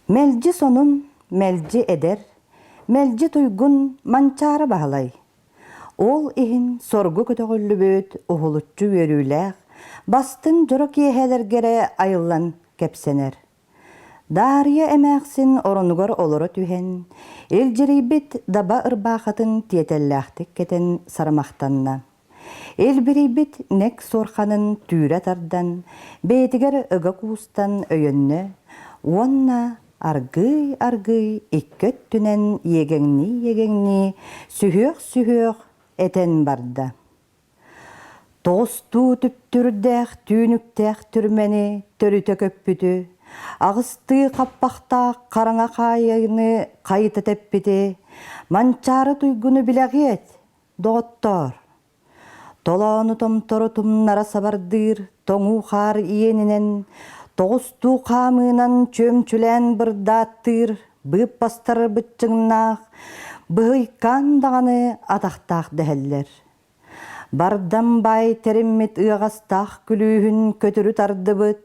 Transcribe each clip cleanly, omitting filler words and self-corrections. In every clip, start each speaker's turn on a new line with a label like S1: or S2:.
S1: Melci sonun melci eder, melci tuygun mançara bahalay. Ol ihin sorgu kötөгүllü böt uhulutçu yörüylär, bastın jorok yehelergere ayıllan kepsener. Dariya emäksin oronugor oloro tühen, eljeribit daba ırbaqatın tietellähtik keten saramaqtanna. Elbiribit nek sorxanın türe tardan, betiger ıga kuustan öyönne, onna argıy ikköt tünen yegengni sühök eten barda. Tostu tüptürdäh tüynüktäh türmeni törüte köppütü, ağısты qappaqta qarana qayını qayıta teppiti, mançarı tuygunu bileğet, doğuttor. Tolağını tomtoru tumnara sabardır, toңu xar iyeninen, toğustu qamınan çömçülen bırdattır, bıp bastarı bıtçıngnaq, bıhıykan dağını ataqtaq deheller. Bardam bay teremmit ığastaq külühün kötürü tardıbıt,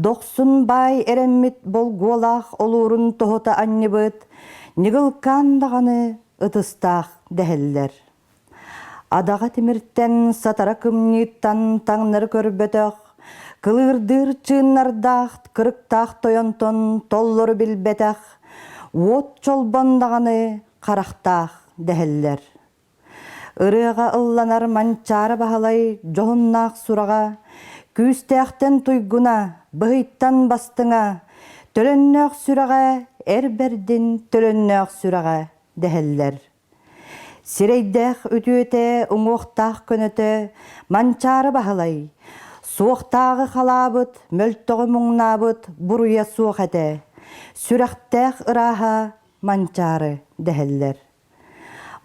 S1: 90 bay eremmit bolguolaq olurun tohota annibıt, nigılkan dağını ıtыстaq deheller. Adaga timirtten satara kımnittan taңnары körbötök, kılırdır çığnardaq, kırıktaq toyonton tolloru bilbetaq, ot çolbondağını qaraqtaq deheller. Irıga ıllanar mançara bahalay johunnaq suraga, küstəxten tuyguna, bıhıyttan bastığa, tölönnök süraga, erberdin tölönnök süraga deheller. Sireydäh ütüete, uŋuoqtaq könöte, mançara bahalay, suoqtағы халабыт, möltögü muŋnabıt, buruya suoq ete, süreqtäh ıraha mançarı deheller.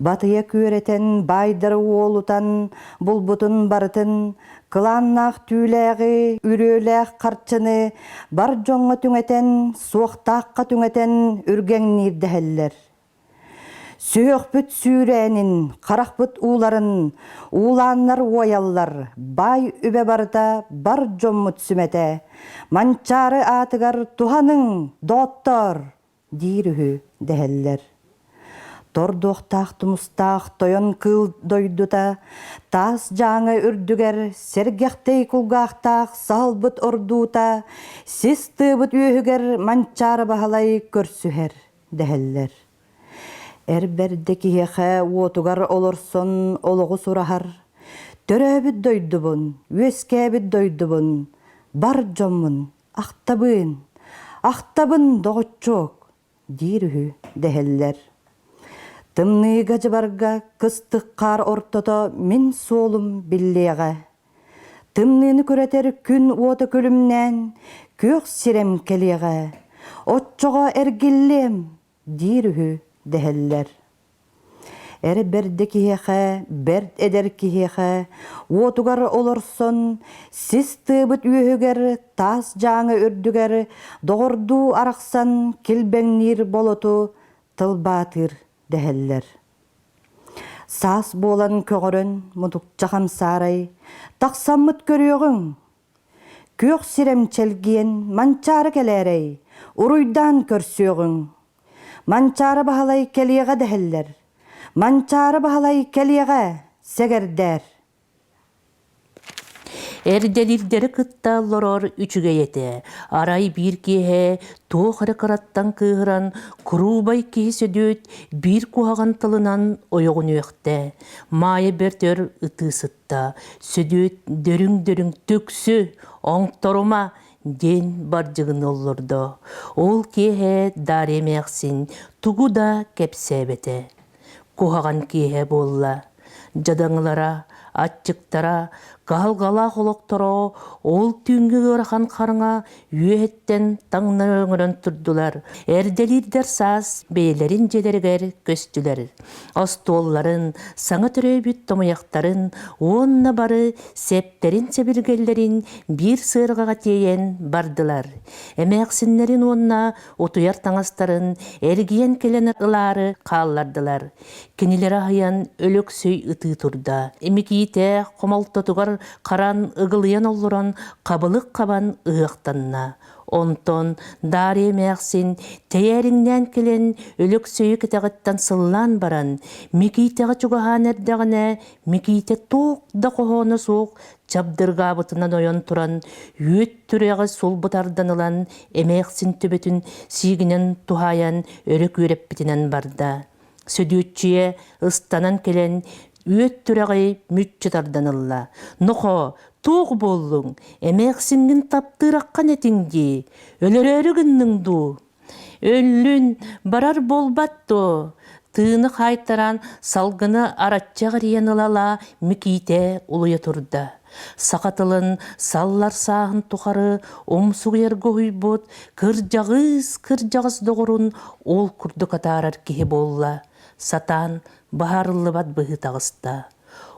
S1: Batıya küöreten, baydırı oğulutan, bulbutun barıtın, kılannaq tüylägi, üröläg qarçını, bar joŋa tüŋeten, suoqtaqqa tüŋeten, ürgeŋnir deheller. Söökpüt sürənin, qaraqpıt uğların, uğlanlar oyallar, bay übe barda, bar jommut sümete, mançarı atıgar tuhanın, doğuttor, dirühü deheller. Tordoqtaq tumustaq toyon kıl doyduta, tas jaŋa ürdüger, sergeqtey kulgaqtaq sağılbıt orduta, siz tıbıt üyüger, mançarı bahalay körsüher deheller. Erberdeki hexe otugar olursun oluğu surahar, töröbüt doydubun, üeskebit doydubun, bar jommun, aqtabın doğutçuk, dirühü deheller. Tımnıga jıbarga kıstık qar ortoto min solum billeğe. Tımnını köreter kün otu kölümnen, kök sirem keleğe. Otçoğa ergillem, dirühü deheller. Erberdeki hexe, bert ederki hexe, otugar olursun, siz tıbıt üyüger, tas jaŋa ürdüger, doğurdu araqsan, kilbeŋnir bolotu, tılbatır deheller. Sas bolan köğörön, mudukça hamsaray, taqsammıt görüyoğun. Kök sirem çelgiyen, mançarı kelerey, uruydan körsüyoğun. Mançarı bahalay keliyeğe deheller. Mançarı bahalay keliyeğe segerder.
S2: Erdelirleri kıtta loror üçüge yete. Aray bir kihe, toğ harakarattan kıhıran, kurubay kihi södöt, bir kuhagan tılınan oyoğun ökte. Maya bertör ıtı sıtta. Södöt dörüng töksü, oңtoruma, den barjığın olurdu. Ol kihe daremeğsin, tugu da kepsebete. Kuhagan kihe bolla. Jadaŋlara, atçıktara, Gal-gala holoktoro, ol tüngü görəxan qarına üyetten taŋnarıŋırın turdular. Erdelirder saz, beylerin jeleriger köstüler. Ostolların, saŋa töröbüt tomoyaqtарын, onna barı septerin sebirgellerin bir sığırgaga teyen bardılar. Emeğsinlerin onna otuyar taŋastарын, ergiyen kelen ılары qallardılar. Kenilere hayan ölöksöy ıtı turda. Emikiyite qomaltotugar qaran ıgılıyan olluran qabılık qaban ığıqtanna. Онтон даре мәқсін тәйәріңнен келен өлік сөйі кетағыттан сыллан баран, мекейтеға чугахан әрдіғіне мекейте тоқ да қоғаны соқ чабдырға бұтынан ойын тұран, өт түрегі сол бұтардан ылан әмәқсін төбетін сигінен тухаян өрік өреп бітінен барда. Сөдүтчие ыстанан келен өт түрегі мүтчетардан ылла. Нұқо, тоқ болуң, әмәқсінгін таптыраққан етіңді, өлірерігіннің ду. Өллін барар болбатты, тыны қайтаран салғыны аратчағыр енілала мекейте ұлыя тұрды. Сақатылын саллар сағын тұқары омсуғы ергі ұйбот, кір-жағыз доғырын ол күрді қатарар кеге болла. Сатан бағарылы бат бұғы тағыста.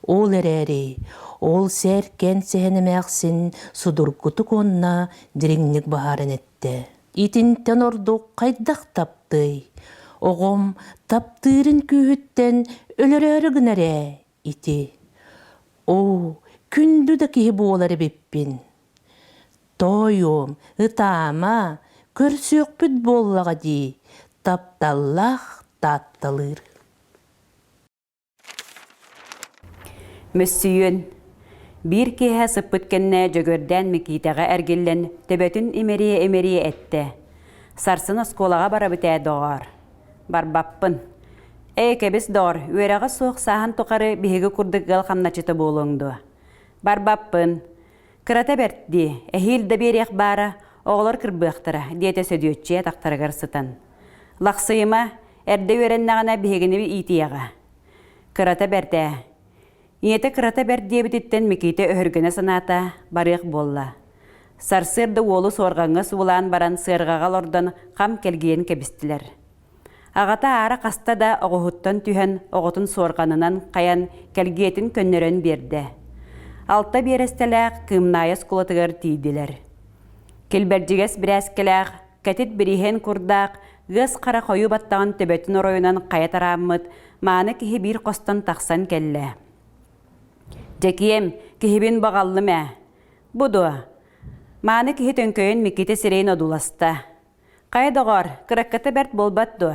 S2: Ол әрәрі, ол сәркен сәхені мәқсін судыргуты конна диреңнік бағарын етті. Итінтен орды қайдақ тапты. Оғым таптырын күйіттен өлірәрігін әрі ити. О, күнді да кеге болары беппін. Тойым, ытама, көрсөк бүт боллаға ди, тапталлақ татталыр.
S3: Мөссүйін, бір кеге сыппыткенне жөгөрден мекейтеға әргеллен төбетін эмерие әтті. Сарсын осколаға бара біте доғар. Барбаппын. Кәбіс доғар, өреға соқ сахан тұқары бігігі күрдік ғал қамначыты болуңды. Барбаппын. Кырата бәртді, әхилді берек бара, оғылар кірбіқтіра, дейті сөдетче тақтарығар сытан. Лақсыйыма, әрді өреннағына бігігіні итияға. Кырата бәрті. Иеті кырата бәрді бітіттен мекейті өһіргіні саната барық болла. Сарсырды олы сорғаңы суылан баран сырғағал ордан қам келгейін кәбістілер. Ағата ара қаста да оғыттан түйен оғытын сорғанынан қаян келгейтін көннерін берді. Алта берестеләқ кымнайыз құлатығыр тейділер. Келбәрджігес бірәс келәқ, кәтет бірихен күрдақ, ғыз қара қойы баттаған төбетін оройынан қаят арамыд, маны кихи бір қостан тақсан келі. Жекием, кихибин бағаллы мә. Бұду, маны кихи төнкөйін мекеті сирейін одуласта. Қайдығар, кыраккаты бәрт болбатты.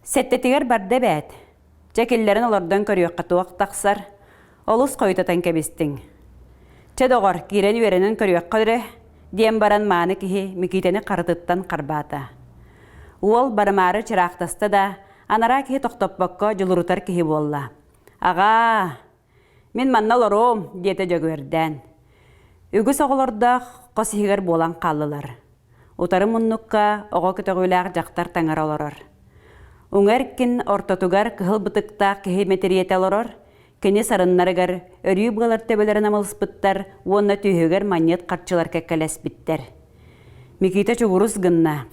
S3: Сәттетігер барды бәт. Жекеллерін олардан көріөққа туақ тақсар, олыс қойытатан кәбістің. Чедоғар, кирен үйерінің көріөққа үрі, дем баран маны кихи мекетені қарытыттан қарбата. Ол барымары чырақтасты да, анара кихи тоқтоппаққа жылырутар кихи болла. Аға, мен манна лором, деті жөгөрден. Үгіс оғылырдақ қосығыр болан қалылар. Утары мұнныққа оға күтіғіләғ жақтар таңар оларар. Уңаркин ортотугар кыһыл бытыкта кеһи метериете олорор, кені сарыннарыгар, өрүй бұғалар төбелерін амылыспыттар, уонна түйігер манет қарчылар кәккәләс біттер. Мекейті чуғырыз гынна.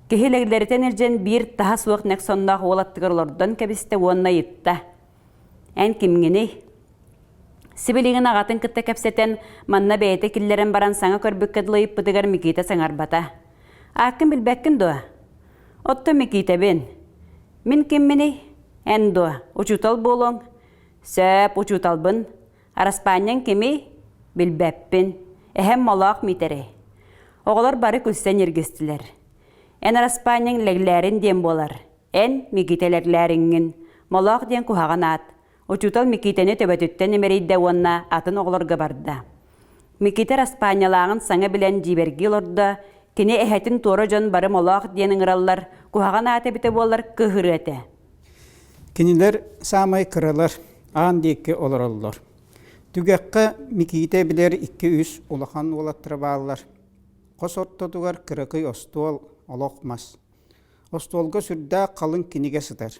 S3: Кеһи ләгілерітен әржен бір таға суық нәк соннақ олаттығыр олордан кәбісті уонна етті. Ән кімгені? Сибилигин ағатын кітті кәпсетен манна бәйті киллерін баран саңа көрбіккідлайып бұдығар мекейті саңарбата. Ақын білбәккін дуа. Отто мекейті бен. Мен кеммені? Ән дуа. Учутал болуң. Сөп учутал бін. Араспаниян кеме? Білбәппін. Әхем малақ метері. Оғылар бары күлсен ергістілер. Ән араспаниян ләгләрін дем болар. Ән мекейтелерләріңін. Малақ ден кухаған ат. Учутал мекейтені төбәтіттен емерейді онна атын оғылырға барды. Мекейтер аспанялағын саңа білен жибергі лорды, кені әхәтін торы жон бары молақ денің ұралар, кухаған аты біті болар күхір әті.
S4: Кенілер самай кыралар, аң дейкі олар олар. Түгәққа мекейте білер 2-3 улахан олаттыры бағылар. Қос оттодуғар кырықы остуол олоқмас. Остуолға сүрді қалың кенеге сытар.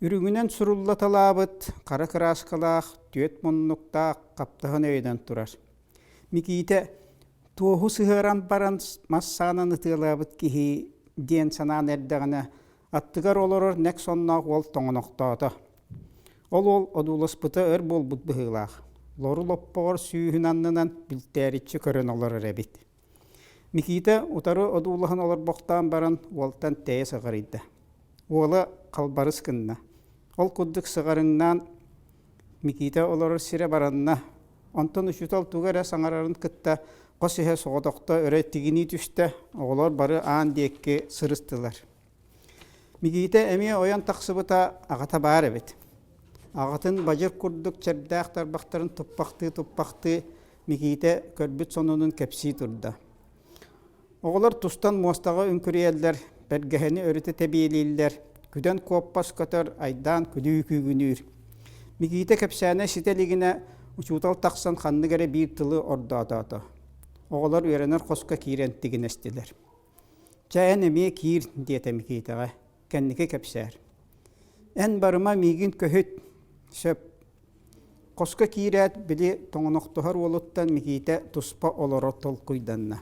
S4: Үрігінен сұруллаталабыт, қара қырасқалақ, түйет мұннықта қаптығын өйден тұрар. Мекейте туғу сығыран баран массанан ұтылабыт кихи ден санан әрдіғіне аттығар оларыр нәк соннақ ол тоңынықтады. Ол одуласпыты өр бол бұд бұғылақ. Лору лоппағыр сүйін аннынан білтәрітші көрін олар әрәбет. Мекейте ұтары одулағын олар боқтан баран олтан тәйе сығырыйды. Олы қалбарыс кінна. Ол күддік сығарыңнан мекейте олар сире баранна. Онтан үшітал туғара саңарарын кітті Қосыға соғытоқта өрі тігіні түсті, оғылар бары аан дейікке сырыстылар. Мигейте әме оян тақсыбыта ағата бар әбет. Ағатын бажыр күрдік чәрдәқтар бақтарын тұппақты мигейте көрбіт сонының кәпсі тұрды. Оғылар тұстан мостаға үнкүрелдер, бәргәхені өріті тәбейлейлдер, күден көппас көтір айдан күді күгінір. Мигейте кәпсәне сителігіне ұчутал тақсан қанныгәрі бір тылы орда атады. Оғылар өренер қосқа кейренттігін әстілер. Чайын әме кейр дейті мигейтеға, кәннікі кәпсәр. Ән барыма мигін көхіт сөп. Қосқа кейрәт білі тоңынықтығар олыттан мигейте тұспа олары тол құйданна.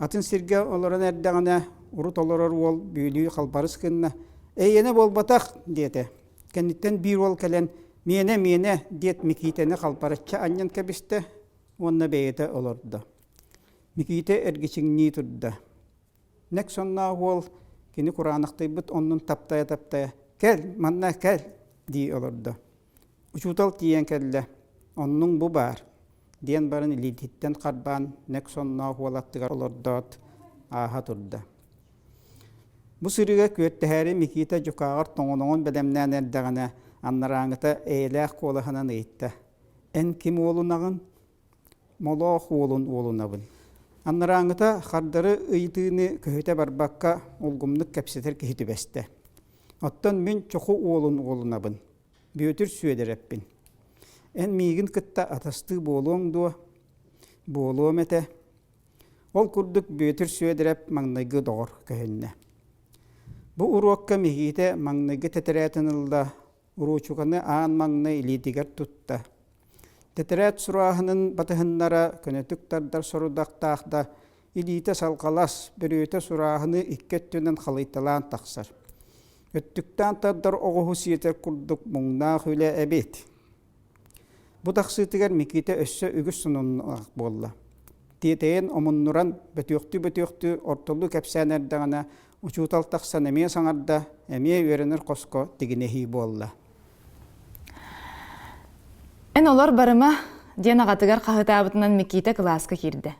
S4: Атын сирге оларын әрдіғіне ұрыт оларар ол бөйлі қалбарыс кінна. Әйені бол батақ дейті. Кәнніттен бір ол кәлен Мені дет микитені қалпарыча аннан кәбісті, онна бәйеті олырды. Миките әргечіңні тұрды. Нәк сонна ол, кені құранықтай бұт, онның таптая. Кәл, манна кәл, дей олырды. Учутал тиен кәлі, онның бұ бар. Ден барын илететтен қарбан, нәк сонна ол аттығар олырдат, аға тұрды. Бұ сырыға көттіхәрі миките жүкағыр тоңын бәлемнен әрдіғіне, Аннараңыта әйләқ қолығынан ейтті. Ән кем олынағын, молақ олынабын. Аннараңыта қардары ұйтыны көйті барбаққа олғымлық кәпсетер кейті бәсті. Оттан мен чоқу олынабын. Бөтір сөйдер әппін. Ән мейгін күтті атасты болуың дуа, болуым әті. Ол күрдік бөтір сөйдер әп маңнайғы доғыр көйінне. Бұл ұруаққа мейгейті маңнайғы тәтірәтін ылда, Уручуғаны аан маңны илетігер тұтта. Тәтірәт сұрағының батығынлара көнетіктардар сұрудақтақта илеті салқалас бір өті сұрағыны иккеттінен қалайталан тақсар. Өттіктен тардар оғығы сиетер күрдік мұңна хүлі әбет. Бұ тақсытығар мекеті өссі үгіс сұнынақ болла. Тетейін омынныран бөтіөкті ортылы кәпсәнердіғана учутал тақсан әме саңарда әме өрінір қосқа тегінехи болла.
S5: Эн олар барыма ден ағатыгар қағыта абытынан мекейті класқа кирді.